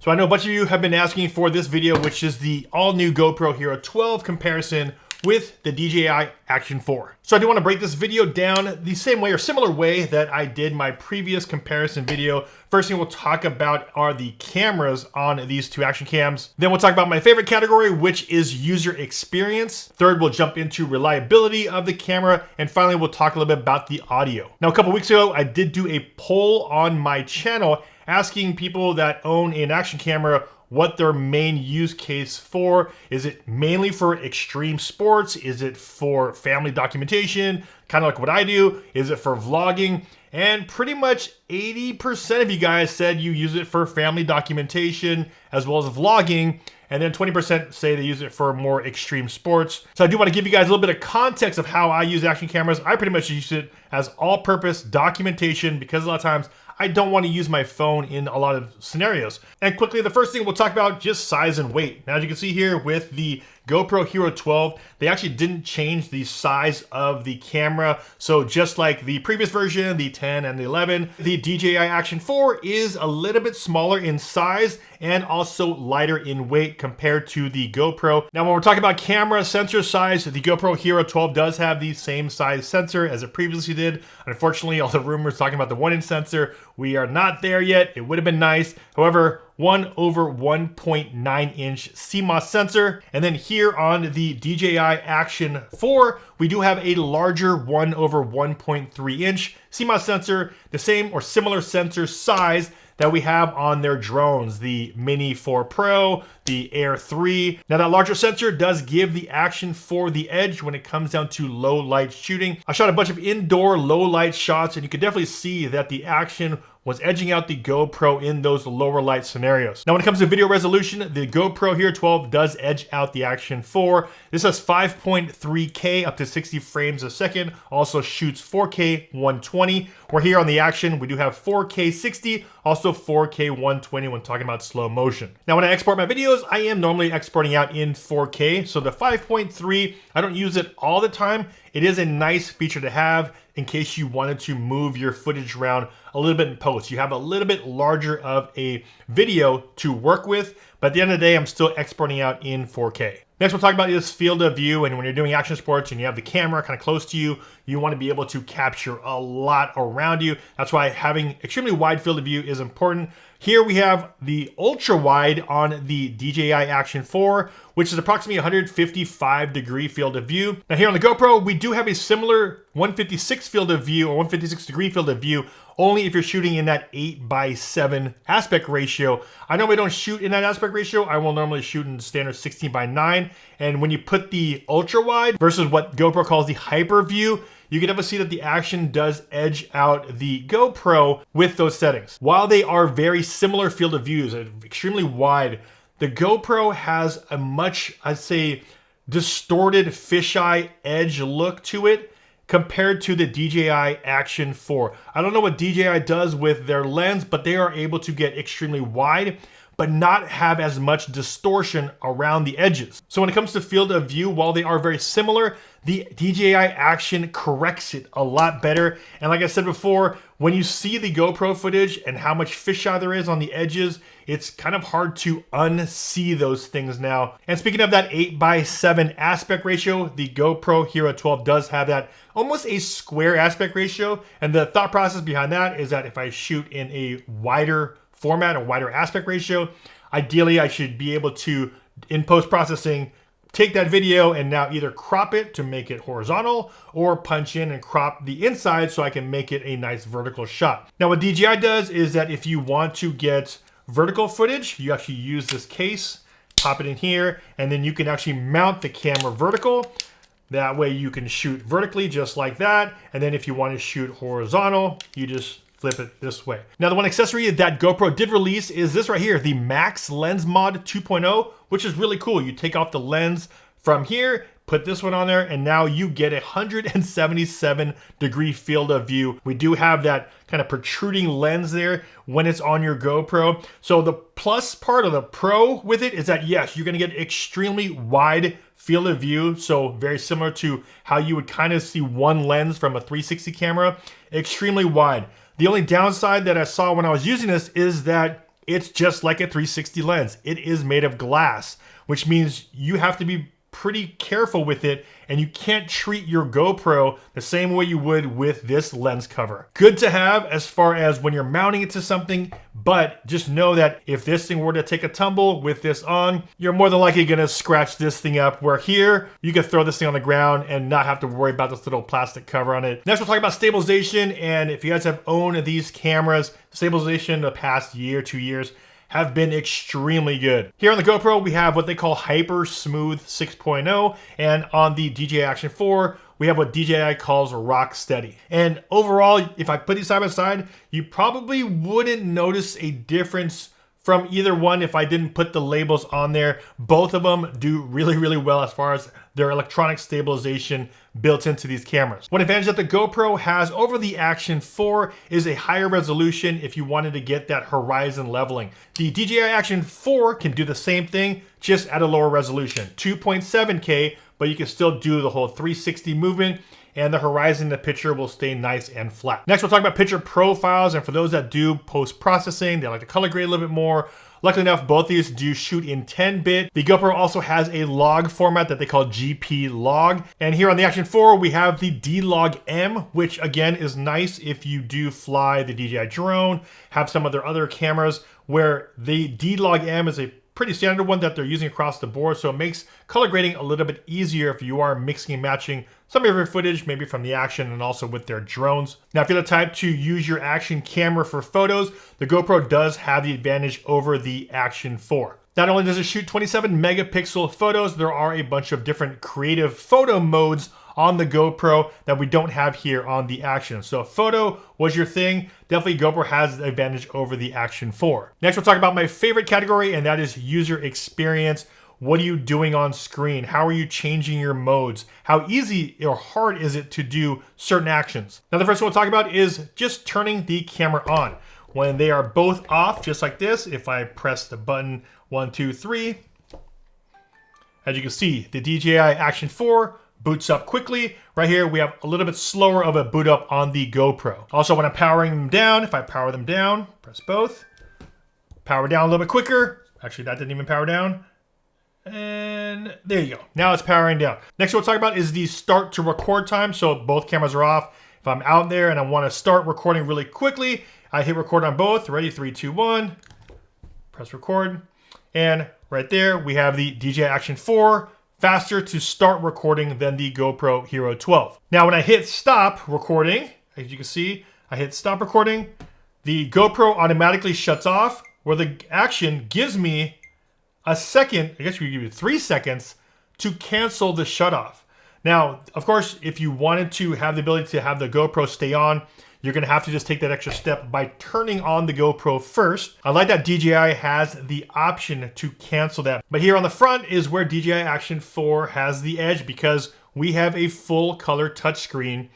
So I know a bunch of you have been asking for this video, which is the all-new GoPro Hero 12 comparison with the DJI Action 4. So I do want to break this video down the same way or similar way that I did my previous comparison video. First thing we'll talk about are the cameras on these two action cams. Then we'll talk about my favorite category, which is user experience. Third, we'll jump into reliability of the camera. And finally, we'll talk a little bit about the audio. Now, a couple weeks ago, I did do a poll on my channel asking people that own an action camera what their main use case for. Is it mainly for extreme sports? Is it for family documentation? Kind of like what I do. Is it for vlogging? And pretty much 80% of you guys said you use it for family documentation as well as vlogging. And then 20% say they use it for more extreme sports. So I do want to give you guys a little bit of context of how I use action cameras. I pretty much use it as all-purpose documentation because a lot of times I don't want to use my phone in a lot of scenarios. And quickly, the first thing we'll talk about, just size and weight. Now, as you can see here with the GoPro Hero 12, they actually didn't change the size of the camera. So just like the previous version, the 10 and the 11, the DJI Action 4 is a little bit smaller in size and also lighter in weight compared to the GoPro. Now, when we're talking about camera sensor size, the GoPro Hero 12 does have the same size sensor as it previously did. Unfortunately, all the rumors talking about the 1-inch sensor, we are not there yet. It would have been nice. However, 1/1.9-inch CMOS sensor. And then here on the DJI Action 4, we do have a larger 1/1.3-inch CMOS sensor, the same or similar sensor size that we have on their drones, the Mini 4 Pro, the Air 3. Now that larger sensor does give the Action 4 the edge when it comes down to low light shooting. I shot a bunch of indoor low light shots and you could definitely see that the Action was edging out the GoPro in those lower light scenarios. Now when it comes to video resolution, the GoPro Hero 12 does edge out the Action 4. This has 5.3K up to 60 frames a second, also shoots 4K 120. Where here on the Action, we do have 4K 60, also 4K 120 when talking about slow motion. Now when I export my videos, I am normally exporting out in 4K. So the 5.3, I don't use it all the time. It is a nice feature to have in case you wanted to move your footage around a little bit in post. You have a little bit larger of a video to work with, but at the end of the day, I'm still exporting out in 4K. Next, we'll talk about this field of view, and when you're doing action sports and you have the camera kind of close to you, you want to be able to capture a lot around you. That's why having extremely wide field of view is important. Here we have the ultra wide on the DJI Action 4, which is approximately 155 degree field of view. Now here on the GoPro, we do have a similar 156 field of view or 156 degree field of view, only if you're shooting in that 8:7 aspect ratio. I normally don't shoot in that aspect ratio. I will normally shoot in standard 16:9. And when you put the ultra wide versus what GoPro calls the hyper view, you can definitely see that the Action does edge out the GoPro with those settings. While they are very similar field of views, extremely wide, the GoPro has a much, I'd say, distorted fisheye edge look to it compared to the DJI Action 4. I don't know what DJI does with their lens, but they are able to get extremely wide, but not have as much distortion around the edges. So when it comes to field of view, while they are very similar, the DJI Action corrects it a lot better. And like I said before, when you see the GoPro footage and how much fisheye there is on the edges, it's kind of hard to unsee those things now. And speaking of that 8:7 aspect ratio, the GoPro Hero 12 does have that almost a square aspect ratio. And the thought process behind that is that if I shoot in a wider format, a wider aspect ratio, ideally I should be able to, in post-processing, take that video and now either crop it to make it horizontal or punch in and crop the inside so I can make it a nice vertical shot. Now what DJI does is that if you want to get vertical footage, you actually use this case, pop it in here, and then you can actually mount the camera vertical. That way you can shoot vertically just like that. And then if you want to shoot horizontal, you just flip it this way. Now the one accessory that GoPro did release is this right here, the Max Lens Mod 2.0, which is really cool. You take off the lens from here, put this one on there, and now you get a 177 degree field of view. We do have that kind of protruding lens there when it's on your GoPro. So the plus part of the Pro with it is that yes, you're gonna get extremely wide field of view. So very similar to how you would kind of see one lens from a 360 camera, extremely wide. The only downside that I saw when I was using this is that it's just like a 360 lens. It is made of glass, which means you have to be pretty careful with it, and you can't treat your GoPro the same way you would with this lens cover. Good to have as far as when you're mounting it to something, but just know that if this thing were to take a tumble with this on, you're more than likely gonna scratch this thing up, where here, you can throw this thing on the ground and not have to worry about this little plastic cover on it. Next, we'll talk about stabilization, and if you guys have owned these cameras, stabilization the past year, 2 years, have been extremely good. Here on the GoPro, we have what they call Hyper Smooth 6.0, and on the DJI Action 4, we have what DJI calls Rock Steady. And overall, if I put these side by side, you probably wouldn't notice a difference from either one if I didn't put the labels on there. Both of them do really, really well as far as their electronic stabilization built into these cameras. One advantage that the GoPro has over the Action 4 is a higher resolution if you wanted to get that horizon leveling. The DJI Action 4 can do the same thing, just at a lower resolution, 2.7K, but you can still do the whole 360 movement, and the horizon in the picture will stay nice and flat. Next, we'll talk about picture profiles, and for those that do post-processing, they like to color grade a little bit more. Luckily enough, both these do shoot in 10-bit. The GoPro also has a log format that they call GP log. And here on the Action 4, we have the D-Log M, which again is nice if you do fly the DJI drone, have some of their other cameras, where the D-Log M is a pretty standard one that they're using across the board, so it makes color grading a little bit easier if you are mixing and matching some of your footage, maybe from the Action and also with their drones. Now, if you're the type to use your Action camera for photos, the GoPro does have the advantage over the Action 4. Not only does it shoot 27 megapixel photos, there are a bunch of different creative photo modes on the GoPro that we don't have here on the Action. So if photo was your thing, definitely GoPro has the advantage over the Action 4. Next, we'll talk about my favorite category, and that is user experience. What are you doing on screen? How are you changing your modes? How easy or hard is it to do certain actions? Now, the first one we'll talk about is just turning the camera on. When they are both off, just like this, if I press the button 1, 2, 3, as you can see, the DJI Action 4 boots up quickly. Right here, we have a little bit slower of a boot up on the GoPro. Also, when I'm powering them down, if I power them down, press both, power down a little bit quicker. Actually, that didn't even power down. And there you go. Now it's powering down. Next, what we'll talk about is the start to record time. So both cameras are off. If I'm out there and I want to start recording really quickly, I hit record on both. Ready? 3, 2, 1. Press record. And right there, we have the DJI Action 4. Faster to start recording than the GoPro Hero 12. Now, when I hit stop recording, as you can see, I hit stop recording, the GoPro automatically shuts off, where the Action gives me a second, I guess we give you 3 seconds to cancel the shut off. Now, of course, if you wanted to have the ability to have the GoPro stay on, you're gonna have to just take that extra step by turning on the GoPro first. I like that DJI has the option to cancel that. But here on the front is where DJI Action 4 has the edge, because we have a full color touchscreen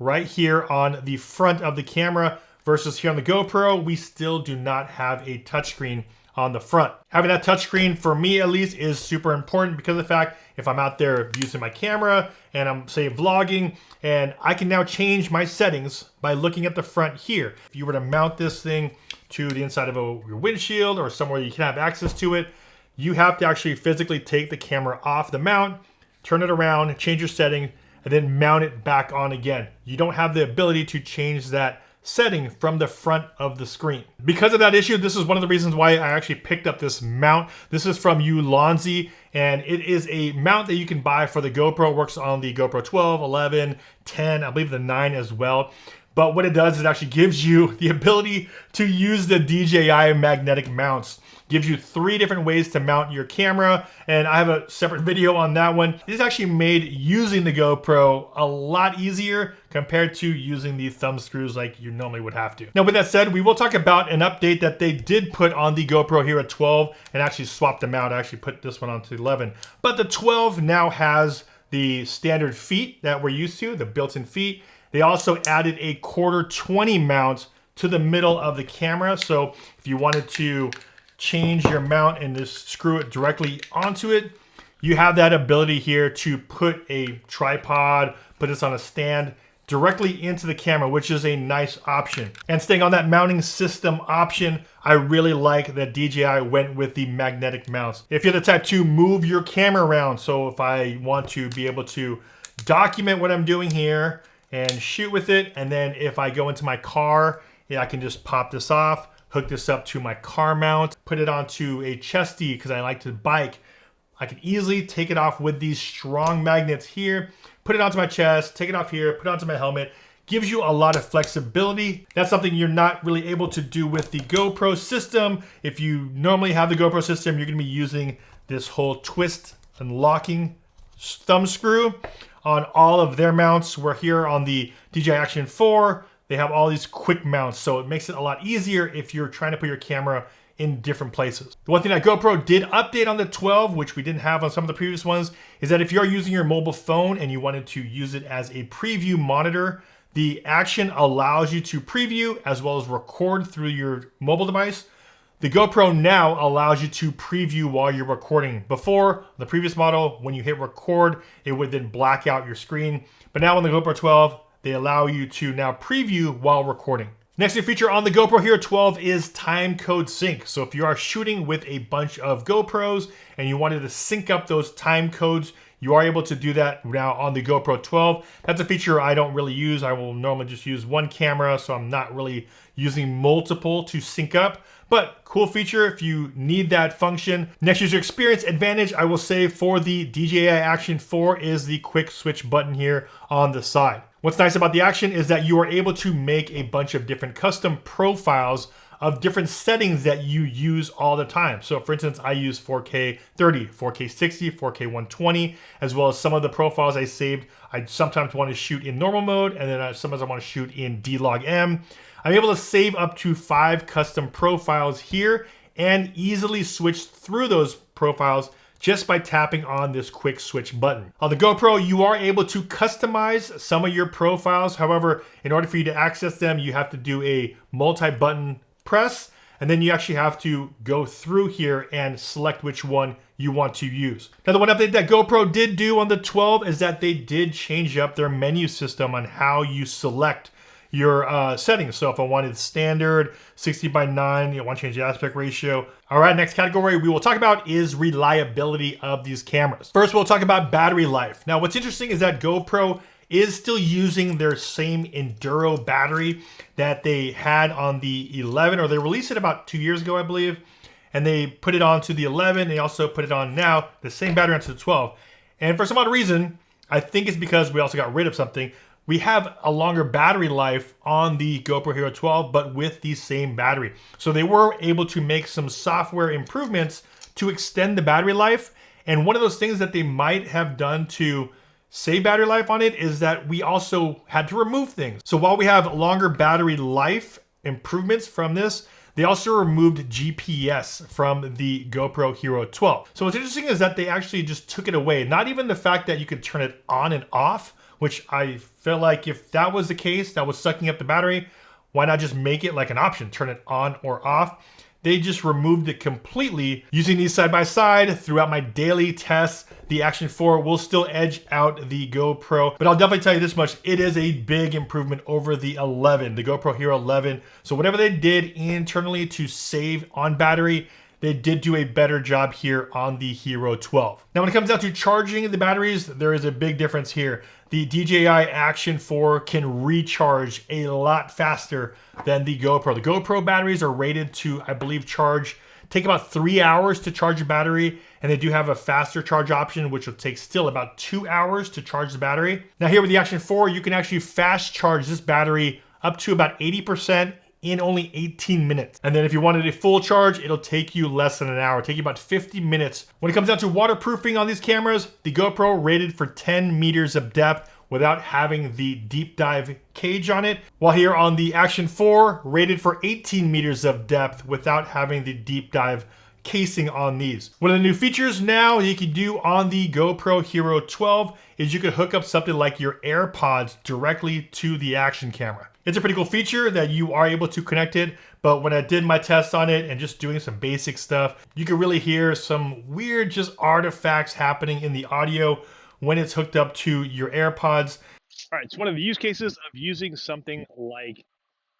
right here on the front of the camera, versus here on the GoPro, we still do not have a touchscreen on the front. Having that touchscreen, for me at least, is super important because of the fact if I'm out there using my camera and I'm, say, vlogging, and I can now change my settings by looking at the front here. If you were to mount this thing to the inside of your windshield or somewhere you can have access to it, you have to actually physically take the camera off the mount, turn it around, change your setting, and then mount it back on again. You don't have the ability to change that setting from the front of the screen. Because of that issue, this is one of the reasons why I actually picked up this mount. This is from Ulanzi, and it is a mount that you can buy for the GoPro. It works on the GoPro 12, 11, 10, I believe the 9 as well. But what it does is it actually gives you the ability to use the DJI magnetic mounts. Gives you 3 different ways to mount your camera, and I have a separate video on that one. This is actually made using the GoPro a lot easier compared to using the thumb screws like you normally would have to. Now, with that said, we will talk about an update that they did put on the GoPro Hero 12 and actually swapped them out. I actually put this one onto 11. But the 12 now has the standard feet that we're used to, the built-in feet. They also added a 1/4 mount to the middle of the camera. So if you wanted to change your mount and just screw it directly onto it, you have that ability here to put a tripod, put this on a stand directly into the camera, which is a nice option. And staying on that mounting system option, I really like that DJI went with the magnetic mounts. If you're the type to move your camera around, so if I want to be able to document what I'm doing here and shoot with it, and then if I go into my car, I can just pop this off, hook this up to my car mount, put it onto a chesty because I like to bike. I can easily take it off with these strong magnets here, put it onto my chest, take it off here, put it onto my helmet. Gives you a lot of flexibility. That's something you're not really able to do with the GoPro system. If you normally have the GoPro system, you're gonna be using this whole twist and locking thumb screw on all of their mounts. We're here on the DJI Action 4. They have all these quick mounts, so it makes it a lot easier if you're trying to put your camera in different places. The one thing that GoPro did update on the 12, which we didn't have on some of the previous ones, is that if you're using your mobile phone and you wanted to use it as a preview monitor, the Action allows you to preview as well as record through your mobile device. The GoPro now allows you to preview while you're recording. Before, the previous model, when you hit record, it would then black out your screen. But now on the GoPro 12, they allow you to now preview while recording. Next new feature on the GoPro Hero 12 is time code sync. So if you are shooting with a bunch of GoPros and you wanted to sync up those time codes, you are able to do that now on the GoPro 12. That's a feature I don't really use. I will normally just use one camera, so I'm not really using multiple to sync up. But cool feature if you need that function. Next user experience advantage, I will say for the DJI Action 4 is the quick switch button here on the side. What's nice about the Action is that you are able to make a bunch of different custom profiles of different settings that you use all the time. So for instance, I use 4K 30, 4K 60, 4K 120, as well as some of the profiles I saved. I sometimes want to shoot in normal mode, and then sometimes I want to shoot in D-Log-M. I'm able to save up to 5 custom profiles here and easily switch through those profiles just by tapping on this quick switch button. On the GoPro, you are able to customize some of your profiles. However, in order for you to access them, you have to do a multi-button press, and then you actually have to go through here and select which one you want to use. Now, the one update that GoPro did do on the 12 is that they did change up their menu system on how you select your settings. So if I wanted standard 60:9, you want to change the aspect ratio. All right, next category we will talk about is reliability of these cameras. First, we'll talk about battery life. Now, what's interesting is that GoPro is still using their same Enduro battery that they had on the 11, or they released it about 2 years ago, I believe. And they put it onto the 11. They also put it on now, the same battery onto the 12. And for some odd reason, I think it's because we also got rid of something. We have a longer battery life on the GoPro Hero 12, but with the same battery. So they were able to make some software improvements to extend the battery life. And one of those things that they might have done to save battery life on it is that we also had to remove things. So while we have longer battery life improvements from this, they also removed GPS from the GoPro Hero 12. So what's interesting is that they actually just took it away. Not even the fact that you could turn it on and off, which I feel like if that was the case, that was sucking up the battery, why not just make it like an option, turn it on or off? They just removed it completely. Using these side by side throughout my daily tests, the Action 4 will still edge out the GoPro, but I'll definitely tell you this much, it is a big improvement over the 11, the GoPro Hero 11. So whatever they did internally to save on battery, they did do a better job here on the Hero 12. Now, when it comes down to charging the batteries, there is a big difference here. The DJI Action 4 can recharge a lot faster than the GoPro. The GoPro batteries are rated to, I believe, take about 3 hours to charge a battery, and they do have a faster charge option, which will take still about 2 hours to charge the battery. Now here with the Action 4, you can actually fast charge this battery up to about 80% in only 18 minutes. And then if you wanted a full charge, it'll take you less than an hour, take you about 50 minutes. When it comes down to waterproofing on these cameras, the GoPro rated for 10 meters of depth without having the deep dive cage on it, while here on the Action 4, rated for 18 meters of depth without having the deep dive casing on these. One of the new features now you can do on the GoPro Hero 12 is you could hook up something like your AirPods directly to the Action camera. It's a pretty cool feature that you are able to connect it, but when I did my test on it and just doing some basic stuff, you can really hear some weird just artifacts happening in the audio when it's hooked up to your AirPods. All right, so one of the use cases of using something like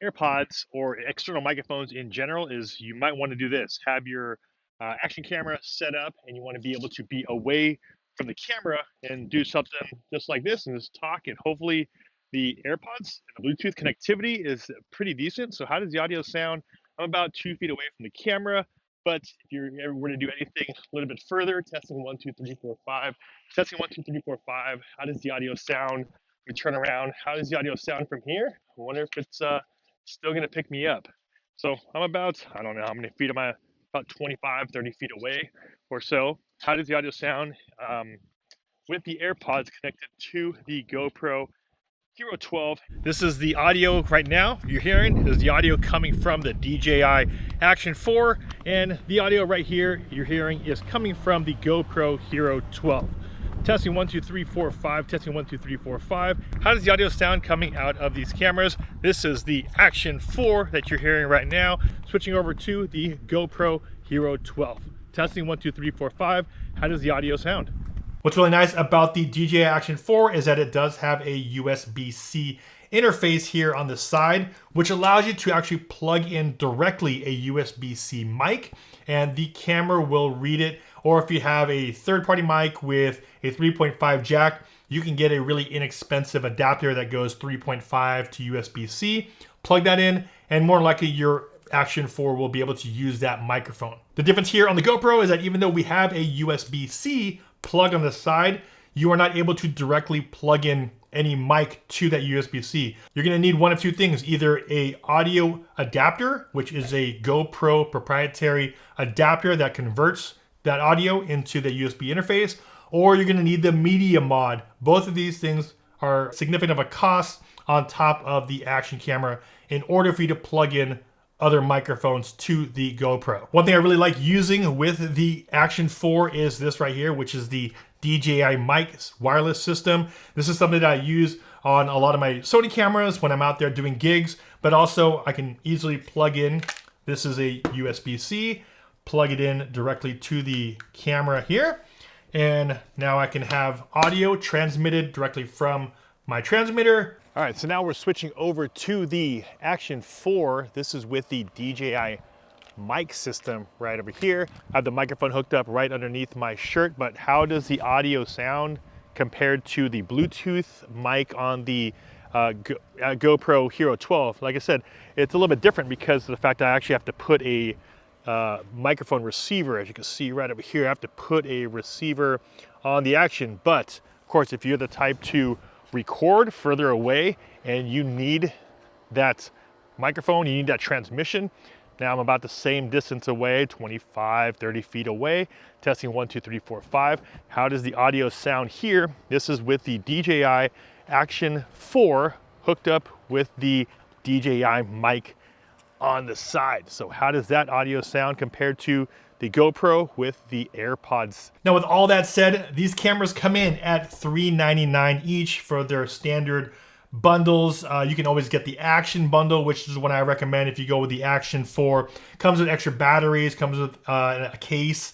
AirPods or external microphones in general is you might want to do this. Have your action camera set up and you want to be able to be away from the camera and do something just like this and just talk, and hopefully the AirPods and the Bluetooth connectivity is pretty decent. So how does the audio sound? I'm about 2 feet away from the camera, but if you ever were to do anything a little bit further, testing 1, 2, 3, 4, 5, testing 1, 2, 3, 4, 5, how does the audio sound? We turn around, how does the audio sound from here? I wonder if it's still gonna pick me up. So I'm about, I don't know how many feet am I, about 25, 30 feet away or so. How does the audio sound with the AirPods connected to the GoPro Hero 12? This is the audio right now you're hearing is the audio coming from the DJI Action 4, and the audio right here you're hearing is coming from the GoPro Hero 12. Testing 1, 2, 3, 4, 5. Testing 1, 2, 3, 4, 5. How does the audio sound coming out of these cameras? This is the Action 4 that you're hearing right now. Switching over to the GoPro Hero 12. Testing 1, 2, 3, 4, 5. How does the audio sound? What's really nice about the DJI Action 4 is that it does have a USB-C interface here on the side, which allows you to actually plug in directly a USB-C mic, and the camera will read it. Or if you have a third-party mic with a 3.5 jack, you can get a really inexpensive adapter that goes 3.5 to USB-C. Plug that in, and more likely your Action 4 will be able to use that microphone. The difference here on the GoPro is that even though we have a USB-C plug on the side, you are not able to directly plug in any mic to that USB-C. You're gonna need one of two things, either a audio adapter, which is a GoPro proprietary adapter that converts that audio into the USB interface, or you're gonna need the media mod. Both of these things are significant of a cost on top of the Action camera in order for you to plug in other microphones to the GoPro. One thing I really like using with the Action 4 is this right here, which is the DJI mic wireless system. This is something that I use on a lot of my Sony cameras when I'm out there doing gigs, but also I can easily plug in. This is a USB-C, plug it in directly to the camera here, and now I can have audio transmitted directly from my transmitter. All right, so now we're switching over to the Action 4. This is with the DJI mic system right over here. I have the microphone hooked up right underneath my shirt, but how does the audio sound compared to the Bluetooth mic on the GoPro Hero 12? Like I said, it's a little bit different because of the fact that I actually have to put a microphone receiver, as you can see right over here. I have to put a receiver on the Action, but of course, if you're the type to record further away and you need that microphone, you need that transmission. Now I'm about the same distance away, 25, 30 feet away. Testing 1, 2, 3, 4, 5. How does the audio sound here? This is with the DJI Action 4 hooked up with the DJI mic on the side. So how does that audio sound compared to the GoPro with the AirPods? Now, with all that said, these cameras come in at $399 each for their standard bundles. You can always get the Action bundle, which is what I recommend if you go with the Action 4. Comes with extra batteries, comes with a case.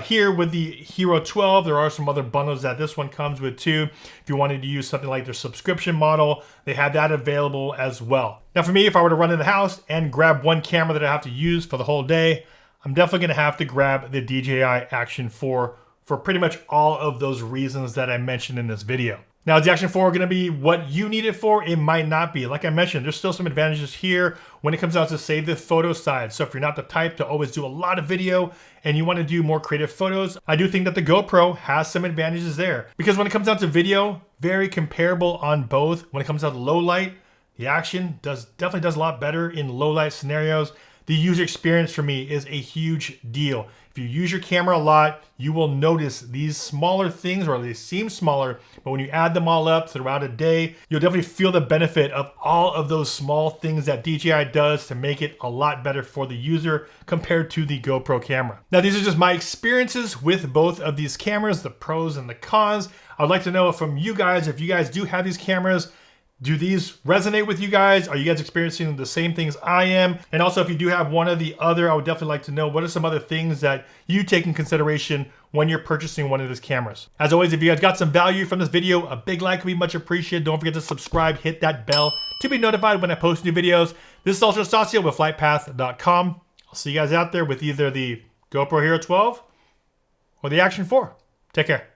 Here with the Hero 12, there are some other bundles that this one comes with too. If you wanted to use something like their subscription model, they have that available as well. Now for me, if I were to run in the house and grab one camera that I have to use for the whole day, I'm definitely gonna have to grab the DJI Action 4 for pretty much all of those reasons that I mentioned in this video. Now, is the Action 4 gonna be what you need it for? It might not be. Like I mentioned, there's still some advantages here when it comes out to, say, the photo side. So if you're not the type to always do a lot of video and you wanna do more creative photos, I do think that the GoPro has some advantages there. Because when it comes down to video, very comparable on both. When it comes down to low light, the Action definitely does a lot better in low light scenarios. The user experience for me is a huge deal. If you use your camera a lot, you will notice these smaller things, or they seem smaller, but when you add them all up throughout a day, you'll definitely feel the benefit of all of those small things that DJI does to make it a lot better for the user compared to the GoPro camera. Now, these are just my experiences with both of these cameras, the pros and the cons. I'd like to know from you guys, if you guys do have these cameras, Do these resonate with you guys? Are you guys experiencing the same things I am? And also, if you do have one or the other, I would definitely like to know what are some other things that you take in consideration when you're purchasing one of these cameras. As always, if you guys got some value from this video, a big like would be much appreciated. Don't forget to subscribe, hit that bell to be notified when I post new videos. This is also Stacio with FlytPath.com. I'll see you guys out there with either the GoPro Hero 12 or the Action 4. Take care.